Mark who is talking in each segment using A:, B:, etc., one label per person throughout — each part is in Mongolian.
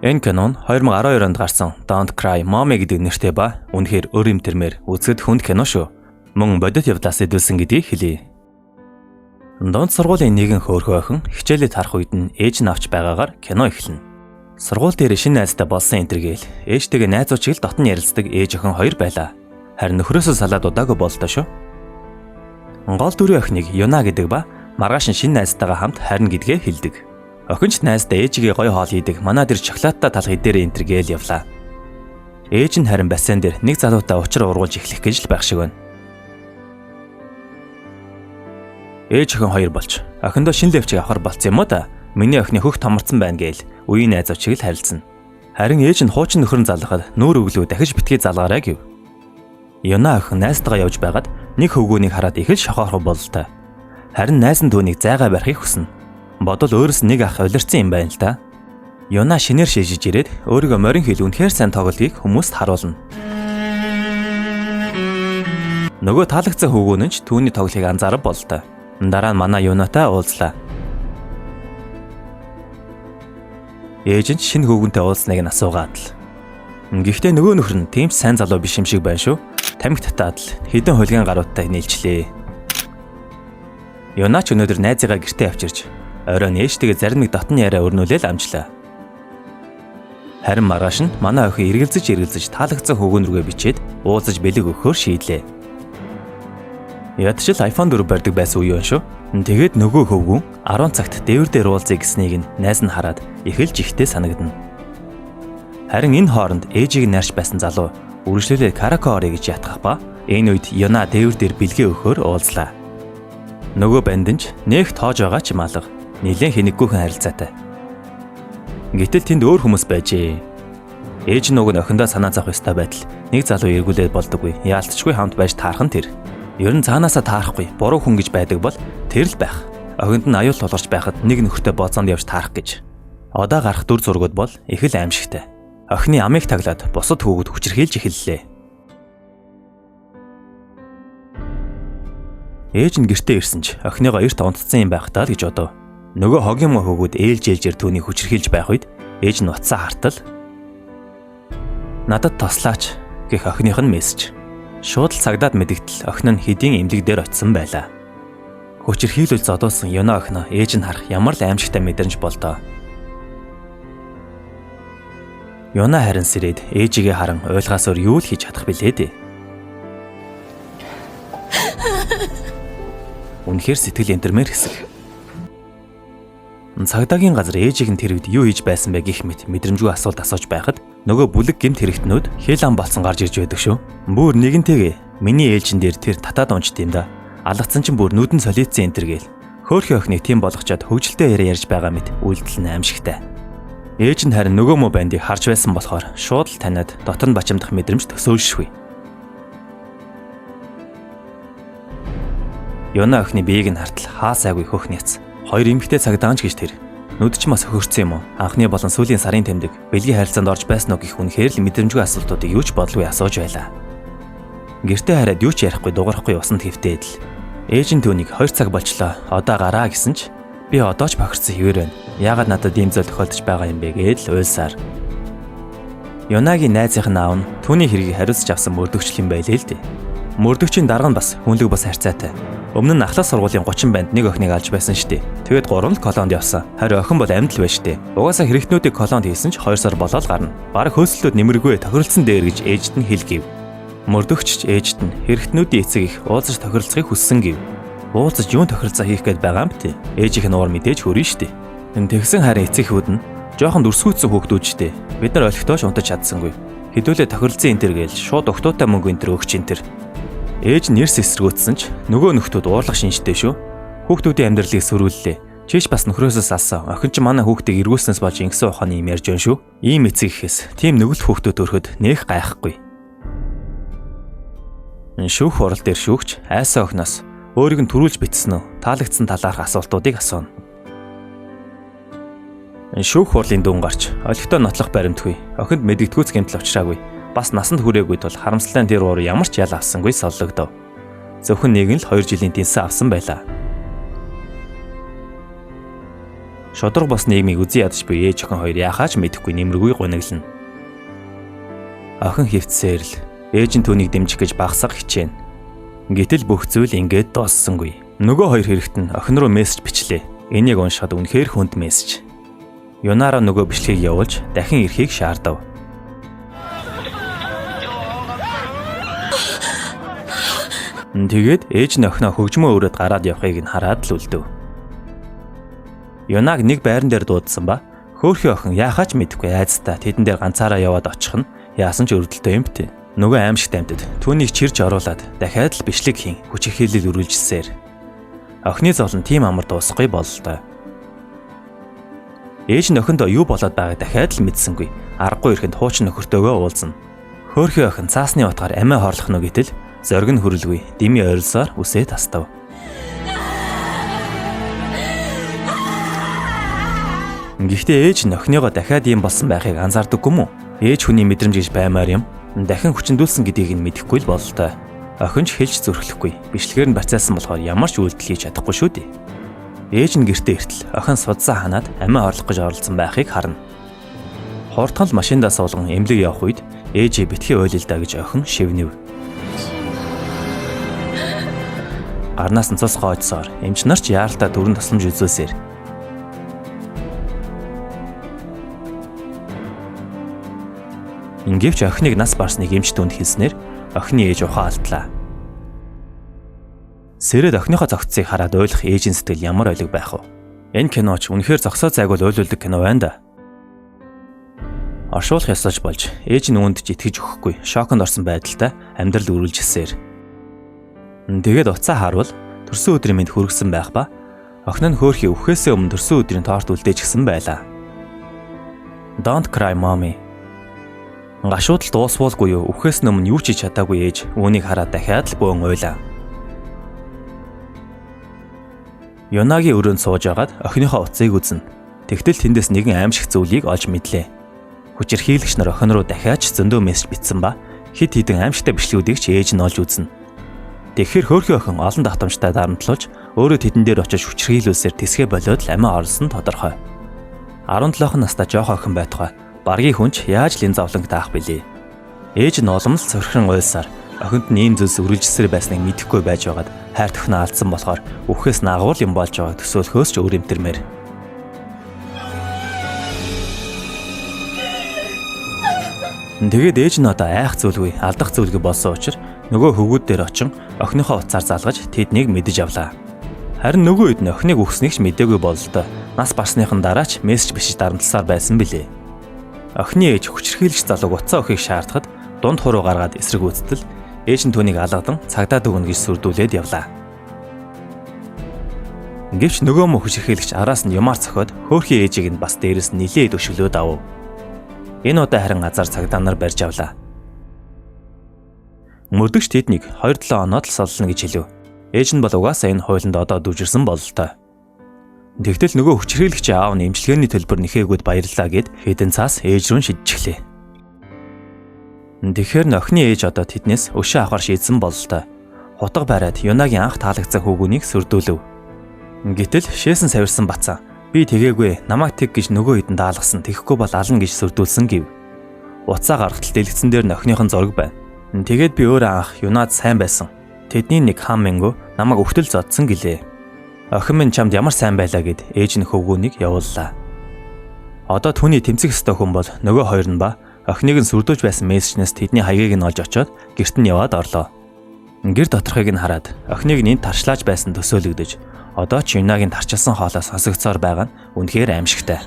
A: Энэ кино нь 2012 онд гарсан Don't Cry Mommy гэдэг нэртэй ба үнэхээр өр юм тэрмээр үзэхэд хүнд кино шүү. Мөн бодит явдлаас идэвсэн гэдгийг хэлье. Дунд сургуулийн нэгэн хөөрхөн охин хичээлээ тарах үед нь ээж нь авч байгаагаар кино эхэлнэ. Сургууль дээр шинэ найзтай болсон энтергээл ээжтэйгээ найзуучиг л дотн ярилцдаг ээж охин хоёр байлаа. Харин нөхрөөсөө салаад удаагүй боллоо шүү. Гол дүрийн охиныг Юна гэдэг ба маргааш шинэ найзтайгаа хамт харин гэдгээ хэлдэг. Охинч найздаа ээжигээ гоё хоол хийдэг, манай дээр шоколадтай талах идээр энтергээл явлаа. Ээж нь харин бассейн дээр нэг залуутай учир ургуулж эхлэх гэж л байх шиг байна. Ээж охин хоёр болж охиндоо шинэ левчийг авахар болцсон юм уу та? Миний охины хөх томорцсон байна гээл үеийн найзуучиг л харилцсан. Харин ээж нь хуучин нөхөр нь залгахад нүүр өглөө дахиж битгий залгаарай гэв. Юна охин найзтайгаа явж байгаад нэг хөвгөөнийг хараад их л шохоорох бололтой. Харин найз нь түүнийг зайгаа барихыг хүснэ. Бодвол өөрөөс нэг ах улирцсан юм байна л да. Юна шинээр шийжиж ирээд өөрийгөө морин хил үнэхээр сайн тоглодгийг хүмүүст харуулна. Нөгөө таалагдсан хөвгөөн нь ч түүний тоглохыг анзаарав бололтой. Дараа нь манай Юнатай уулзлаа. Ээж нь шинэ хөвгөнтэй уулзныг нь асуугаад л. Гэхдээ нөгөө нөхөр нь тийм сайн залуу биш юм шиг байна шүү. Тамхи татаад л хэдэн хулгайн гаруудтай нийлжлээ. Юна ч өнөөдөр найзыгаа гэртээ авчирч оройн ээжтэйгээ зарим нэг дотны яриа өрнүүлээл амжлаа. Харин маргааш нь манай охин эргэлзэж таалагдсан хөвгөн рүүгээ бичээд уулзаж бэлэг өгөхөөр шийдлээ. Ядчил iPhone 4 барьдаг байсан үе шүү. Тэгээд нөгөө хөвгөн 10 цагт дээвэр дээр уулзъя гэснийг нь найз нь хараад их л жигтэй санагдана. Харин энэ хооронд ээжийг нарьж байсан залуу үргэлжлүүлээд караоке орё гэж ятгах ба энэ үед Юна дээвэр дээр бэлгээ өгөхөөр уулзлаа. Нөгөө бандч нэх тоож байгаа ч юм алга. Нилээн хэнэггүйхэн харилцаатай. Гэтэл тэнд өөр хүмүүс байжээ. Ээж нөгөө охиндоо санаа зовох ёстой байтал нэг залуу эргүүлээд болдоггүй. Яалтчгүй хамт байж таарах нь тэр. Ер нь цаанаасаа таарахгүй буруу хүн гэж байдаг бол тэр л байх. Охинд нь аюул тулгарч байхад нэг нөхөртэй бооцоонд явж таарах гэж. Одоо гарах дүр зургууд бол их л аимшигтай. Охины амийг таглаад бусад хүүгүүд хүчрхийлж эхэллээ. Ээж нь гэртээ ирсэн ч охиныгоо эрт унтцсан юм байх таа л гэж бодов. Нөгөө хогийн хөвгүүд ээлжээр түүнийг хүчрхийлж байх үед ээж нь утсаа хартал надад тослаач гэх охиных нь мессеж. Шууд л цагдаад мэдэгдэл охин нь хэдийн эмнэлэг дээр очисон байлаа. Хүчрхийлүүл зодоосон Юна охиноо ээж нь харах ямар л аимшигтай мэдрэмж болдоо. Юна харин сэрээд ээжигээ харан ойлгаас өөр юу л хийж чадах билээ дээ. Үнэхээр сэтгэл энтермэр хэсэг. Цагдаагийн газар ээжийг нь тэр үед юу хийж байсан бэ гэх мэт мэдрэмжгүй асуулт асууж байхад нөгөө бүлэг гэмт хэрэгтнүүд хэл ам болсон гарч ирж байдаг шүү. Бүр нэгэнтэйгээ миний ээлжин дээр тэр татаад унчт юм да. Алгацсан чинь бүр нүдэн солиоцсон энтер гээл. Хөөхөн охиныг тийм болгочоод хөвгөлтэй яриа ярьж байгаа мэт үйлдэл нь аимшигтай. Ээж нь харин нөгөө мө бандыг харж байсан болохоор шууд л таниад дотор нь бачимдах мэдрэмж төсөөлшгүй. Юна охины биеийг нь хартал хаасаагүй хөөх няц. Хоёр эмэгтэй цагдаач гэж тэр. Нүд ч бас хөрцсөн юм уу? Анхны болон сүүлийн сарын тэмдэг бэлгийн харилцаанд орж байсан уу гэх үнэхээр л мэдрэмжгүй асуултуудыг юу ч бодлгүй асууж байлаа. Гэртээ хараад юу ч ярихгүй дуурахгүй усанд хөвтөөд л. Ээж нь түүнийг 2 цаг болчлоо. Одоо гараа гэсэн ч би одоо ч бохирцсан хэвээр байна. Яагаад надад ийм зүйл тохиолдож байгаа юм бэ гэж уйлсаар. Юнагийн найзынх нь аав нь түүний хэргийг хариуцж авсан мөрдөгчл юм байлээ л дээ. Мөрдөгчийн дарга нь бас хүнлэг бас харьцаатай. Өмнө нь ахлах сургуулийн 30 банд нэг охиныг алж байсан штэ. Тэгээд 3 л колонд явсан. Харин охин бол амьд л байж штэ. Угаасаа хэрэгтнүүдийг колонд хийсэн ч 2 сар болоод гарна. Бараг хөөслөлтөд нэмэргүй тохиролцсон дээр гэж ээжд нь хэлгээв. Мөрдөгч ээжд нь хэрэгтнүүдийн эцэг их уулзаж тохиролцохыг хүссэн гэв. Уулзаж юун тохиролцоо хийх гээд байгаа юм бэ? Ээжийнх нь уур мэдээж хүрнэ штэ. Тэгсэн харин эцэгхүүд нь жоохон дүрсгүүцсэн хүүхдүүд штэ. Бид нар олигтоош унтаж чадсангүй. Хэдүүлээ тохиролцсон энэ төр гээл шууд өгтөөтэй мөнгө энэ төр өгч энэ төр. Ээж нь нэрс эсэргүүцсэн ч нөгөө нөхдүүд уурлах шинжтэй шүү. Хүүхдүүдийн амьдралыг сөрүүллээ. Чиш бас нөхрөөсөө салсан. Охин ч манай хүүхдийг эргүүлснээс болж ингэсэн ухааны юм ярьж байна шүү. Ийм эцэг ихэс тийм нүгэл хүүхдүүд өрхөд нээх гайхгүй. Шүүх хурал дээр шүүгч айсаа охиноос өөрийг нь төрүүлж битсэн үү? Таалагдсан талаарх асуултуудыг асууна. Шүүх хурлын дүн гарч олигтой нотлох баримтгүй. Охинд мэдэгдэхүйц гэмтэл авчираагүй. Бас насанд хүрээгүй тул харамслалын тэр уур ямар ч ял авсангүй соллогдов. Зөвхөн нэг нь л 2 жилийн тэнцэн авсан байлаа. Шодрог бос нийгмийг үзий ядаж буй ээж охин хоёр яхаач мэдэхгүй нэмэргүй гуниглана. Охин хөвцсээр л ээж нь түүнийг дэмжих гэж багсаг хичээнэ. Гэтэл бүх зүйл ингээд дууссангүй. Нөгөө хоёр хэрэгт нь охин руу мессеж бичлээ. Энийг уншихад үнэхээр хүнд мессеж. Юнараа нөгөө бичлэгийг явуулж дахин ирэхийг шаардав. Тэгээд ээж нь охиноо хөгжмөө өрөөд гараад явахыг нь хараад л үлдэв. Юнаг нэг байран дээр дуудсан ба хөөхий охин яахаач мэдэхгүй айцтай тэдэн дээр ганцаараа яваад очих нь яасан ч өрөлдөлтөө юмтэй. Нөгөө аимшигт амьтад түүнийг чирж оруулаад дахиад л бичлэг хийн хүч ихээлэл үргэлжилсээр охины зовлон тийм амар дуусахгүй боллоо. Ээж нь охиндоо юу болоод байгааг дахиад л мэдсэнгүй. Аргагүй ирэхэд хуучин нөхөртөөгөө уулзна. Хөөхий охин цаасны утгаар амиа хорлох нь гэтэл зориг нь хүрэлгүй. Дими ойрлсоор үсээ тастав. Гэхдээ ээж нь охиныгоо дахиад ийм болсон байхыг анзаардаггүй мүү? Ээж хүний мэдрэмж гэж баймаар юм. Дахин хүчндүүлсэн гэдгийг нь мэдэхгүй л бололтой. Охин ч хэлж зүрхлэхгүй. Бичлэгээр нь барьцаасан болохоор ямар ч үйлдэл хийж чадахгүй шүү дээ. Ээж нь гэртээ иртэл охин судсаа ханаад амиа орлох гэж оролцсон байхыг харна. Хурдхан л машиндаа суулган эмнэлэг явах үед ээжээ битгий ойлъё л да гэж охин шивнэв. Гарнаас нь цус гоojсоор эмч нар ч яаралтай дөрөн тусламж үзүүлсээр Ингээвч охиныг нас барсныг эмч түнд хэлснээр охины ээж ухаан алдлаа. Сэрэд охиныхоо зогцсыг хараад ойлгох ээжийн сэтгэл ямар ойлог байх вэ? Энэ киноч үнэхээр зогсоо зайгуул ойлуулдаг кино байна да. Оршуулах ёсож болж ээж нь үүнд ч итгэж өгөхгүй шоконд орсон байдалтай амьдрал үргэлжилсээр. Тэгээд уцаа харуул төрсөн өдрийн мэнд хүргэсэн байх ба охин нь хөөхий өвхөөсөө өмнө төрсөн өдрийн торт үлдээчихсэн байлаа. Don't cry mommy. Гашуудал дуусвуулгүй юу? Өвхөөс өмнө юу ч хийж чадаагүй ээж үүнийг хараад дахиад л бөөн ойлаа. Юнагийн өрөөнд сууж агаад охиныхоо уцыг үзнэ. Тэгтэл тэндээс нэгэн аимшиг зүйлийг олж мэдлээ. Хүчирхийлэгч нар охин руу дахиад ч зөндөө мессеж бичсэн ба хэд хэдэн аимшигтай бичлэгүүдийг ч ээж нь олж үзнэ. Тэгэхээр хөөхий охин олон давтамжтай дарамтлуулж өөрөө тэдэн дээр очиж хүчирхийлүүлсээр тэсгээ болоод л амиа орлсон тодорхой. 17 настай жоох охин байтугай баргийн хүнч яаж л энэ зовлонг таах билээ. Ээж нь улам л цорхирон ойлсаар охинд нь ийм зүйлс үргэлжилсээр байсныг мэдэхгүй байж байгаад хайрт охиноо алдсан болохоор өвхөөс наагуул юм болж байгааг төсөөлөхөөс ч өөр юмтэрмээр. Тэгээд ээж нь одоо айх зүйлгүй алдах зүйлгүй болсон учраас нөгөө хөвгүүд дээр очин охиныхоо уцаар залгаж тэднийг мэдэж авлаа. Харин нөгөө хэд нь охиныг өгснэг ч мэдээгүй бололтой. Нас барсныхан дараа ч мессеж бичиж дарамтласаар байсан билээ. Охины ээж хүчирхийлэгч залууг уцаа өхийг шаардахад дунд хуруу гаргаад эсрэг үзтэл ээж нь түүнийг алгадан цагдаад өгнө гэж сүрдүүлээд явлаа. Гэвч нөгөө мө хүчирхийлэгч араас нь юмар цохиод хөөхий ээжийг нь бас дээрээс нь нилээд өшөглөөд авав. Энэ удаа харин азар цагдаа нар барьж авлаа. Мөрдөгч тэднийг 2-7 оноод л соллоно гэж хэлв. Ээж нь бол угаасаа энэ хуулинд одоо дүүжирсэн бололтой. Тэгтэл нөгөө хүчирхийлэгчийн аав нь эмчилгээний төлбөр нэхээгүүд баярлаа гэд хэдэн цаас ээж рүү шидчихлээ. Тэгэхээр охины ээж одоо тэднээс өшөө авахар шийдсэн бололтой. Хутга бариад Юнагийн анх таалагдсан хүүгүнийг сүрдүүлв. Гэтэл шээсэн савирсан бацаа би тэгээгүй намайг тэг гэж нөгөө хэдэн даалгасан тэгэхгүй бол ална гэж сүрдүүлсэн гэв. Уцаа гаргахтал дэлгэцэн дээр нь охиныхон зураг байна. Тэгээд би өөрөө анх Юнад сайн байсан. Тэдний нэг хам мингөө намайг өвтөл зодсон гэлээ. Охин минь чамд ямар сайн байлаа гэд ээж нь хөвгүүнийг явууллаа. Одоо түүний тэмцэх ёстой хүн бол нөгөө хоёр нь ба охиныг нь сүрдүүлж байсан мессежнээс тэдний хаягийг нь олж очоод гэрт нь яваад орлоо. Гэр доторхыг нь хараад охиныг нь таршлааж байсан төсөөлөгдөж одоо ч Юнагийн тарчилсан хоолоос хосогцоор байгаа нь үнэхээр аимшигтай.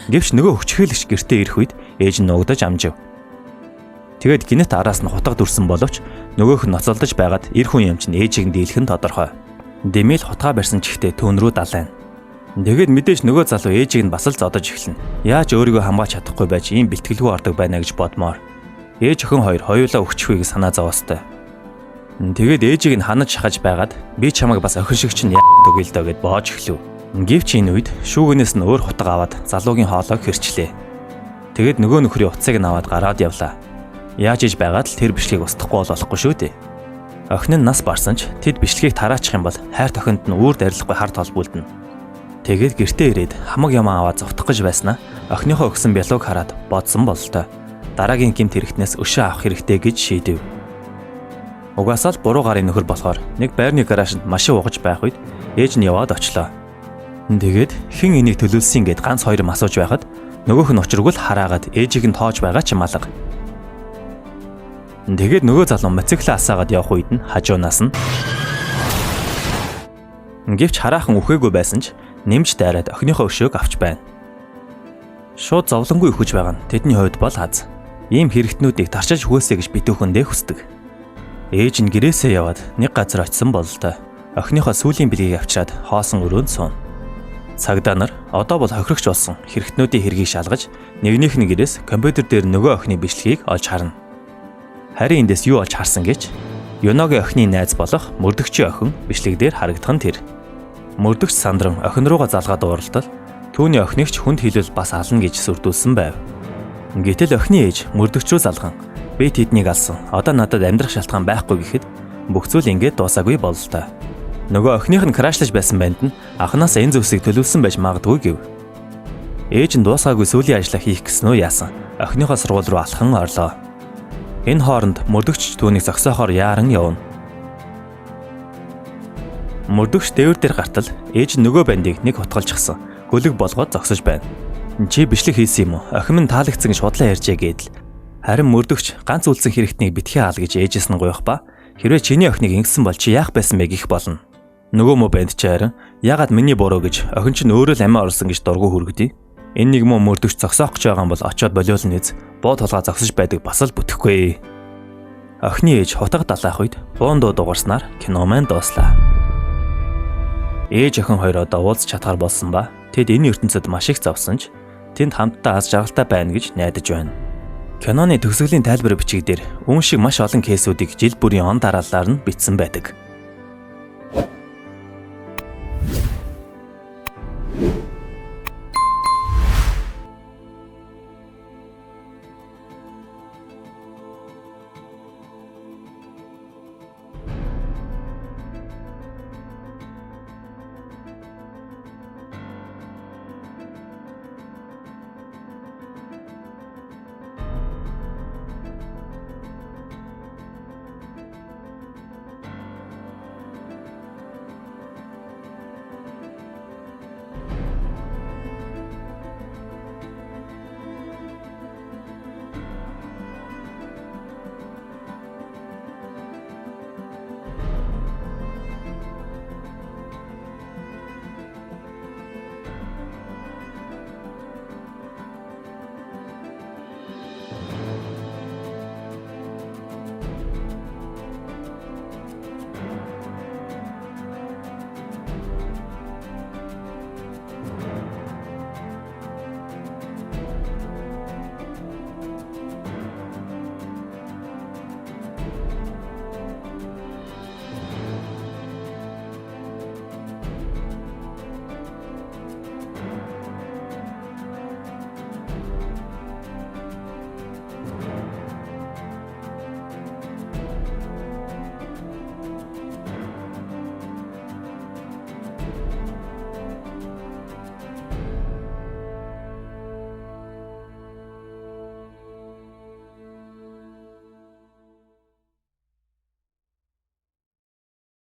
A: Гэвч нөгөө хүчирхийлэгч гэртээ ирэх үед ээж нь нуугдаж амжив. Тэгээд гинэт араас нь хутга дүрсэн боловч нөгөөх нь ноцолдож байгаад эр хүн юм чинь ээжийг дийлэх нь тодорхой. Дэмэл хутгаа барьсан чихтэй түүн рүү далайн. Тэгээд мэдээж нөгөө залуу ээжийг нь бас л зодож эхэлнэ. Яаж өөрийгөө хамгаалж чадахгүй байж ийм бэлтгэлгүй ордог байна гэж бодмоор. Ээж охин хоёр хоёулаа өгчихвийг санаа зовоостой. Тэгээд ээжийг нь ханаж шахаж байгаад би чамайг бас охин шиг чинь төгөөл дөө гэд боож эхлэв. Гэвч энэ үед шүүгнээс нь өөр хутга аваад залуугийн хоолойг хэрчлээ. Тэгэд нөгөө нөхрийн уцыг нь аваад гараад явлаа. Яаж иж байгаад л тэр бичлэгийг устгахгүй болохгүй шүү дээ. Охин нь нас барсан ч тэд бичлэгийг тараачих юм бол хайр тохинд нь үүр дарилахгүй хар толбуулдана. Тэгээд гэртээ ирээд хамаг юм аваад зовтох гэж байснаа охиныхоо өгсөн бялууг хараад бодсон бололтой. Дараагийн гэмт хэрэгтнээс өшөө авах хэрэгтэй гэж шийдэв. Угаасаа л буруу гарын нөхөр болохоор нэг байрны гараажинд машин угаж байх үед ээж нь яваад очлоо. Тэгээд хэн энийг төлөвлөсөн гэд ганц хоёр асууж байхад нөгөөх нь учиргүй л хараагаад ээжийг нь тоож байгаа ч юм алга. Тэгээд нөгөө залуу моциклээ асаагаад явах үед нь хажуунаас нь гэвч хараахан үхээгүй байсан ч нэмж дайраад охиныхоо өшөөг авч байна. Шууд зовлонгүй өгч байгаа нь тэдний хувьд бол аз. Ийм хэрэгтнүүдийг тарчиж хөөсэй гэж битүүхэндээ хүсдэг. Ээж нь гэрээсээ яваад нэг газар очисон бололтой. Охиныхоо сүүлийн бэлгийг авчираад хоосон өрөөнд суун. Цагдаа нар одоо бол хохирогч болсон хэрэгтнүүдийн хэргийг шалгаж нэгнийх нь гэрээс компьютер дээр нөгөө охины бичлэгийг олж харна. Харин эндээс юу олж харсан гэж Юногийн охины найз болох мөрдөгчийн охин бичлэг дээр харагдах нь тэр. Мөрдөгч сандран охин руугаа залгаад ууралтал түүний охиныг ч хүнд хилэл бас ална гэж сүрдүүлсэн байв. Гэтэл охины ээж мөрдөгч рүү залган би тэднийг алсан. Одоо надад амьдрах шалтгаан байхгүй гэхэд бүх зүйл ингээд дуусаагүй бололтой. Нөгөө охиных нь крашлаж байсан банд нь анханаас энэ зөвсийг төлөвлөсөн байж магадгүй гэв. Ээж нь дуусаагүй сүүлийн ажлаа хийх гэсэн үү яасан. Охиныхоо сургууль руу алхан орлоо. Энэ хооронд мөрдөгч түүнийг зогсоохоор яаран явна. Мөрдөгч дээвэр дээр гартал ээж нөгөө бандыг нэг хутгалчихсан. Гөлөг болгоод зогсож байна. Чи бичлэг хийсэн юм уу? Охин минь таалагдсан гэж худлаа ярьжээ гэдэл. Харин мөрдөгч ганц үлдсэн хэрэгтнийг битгий хаал гэж ээжээс нь гуйх ба хэрвээ чиний охиныг ингэсэн бол чи яах байсан бэ гэх болно. Нөгөө мө банд ч харин ягаад миний буруу гэж охин чинь өөрөө л амиа орсон гэж дургу хүргэдэг. Энэ нэг мө мөрдөгч зогсоох гэж байгаа юм бол очиод болиулна нэз. Боо толгой зогсож байдаг бас л бүтэхгүй. Охины ээж хутга далаах үед боондоо дугарснаар кино маань дууслаа. Ээж охин хоёроо уулзч чадхаар болсон ба тэд энэ ертөнцид маш их зовсон ч тэнд хамтдаа аз жаргалтай байна гэж найдаж байна. Киноны төгсгөлийн тайлбар бичиг дээр үүн шиг маш олон кейсүүдийг жил бүрийн он дараалалаар нь бичсэн байдаг.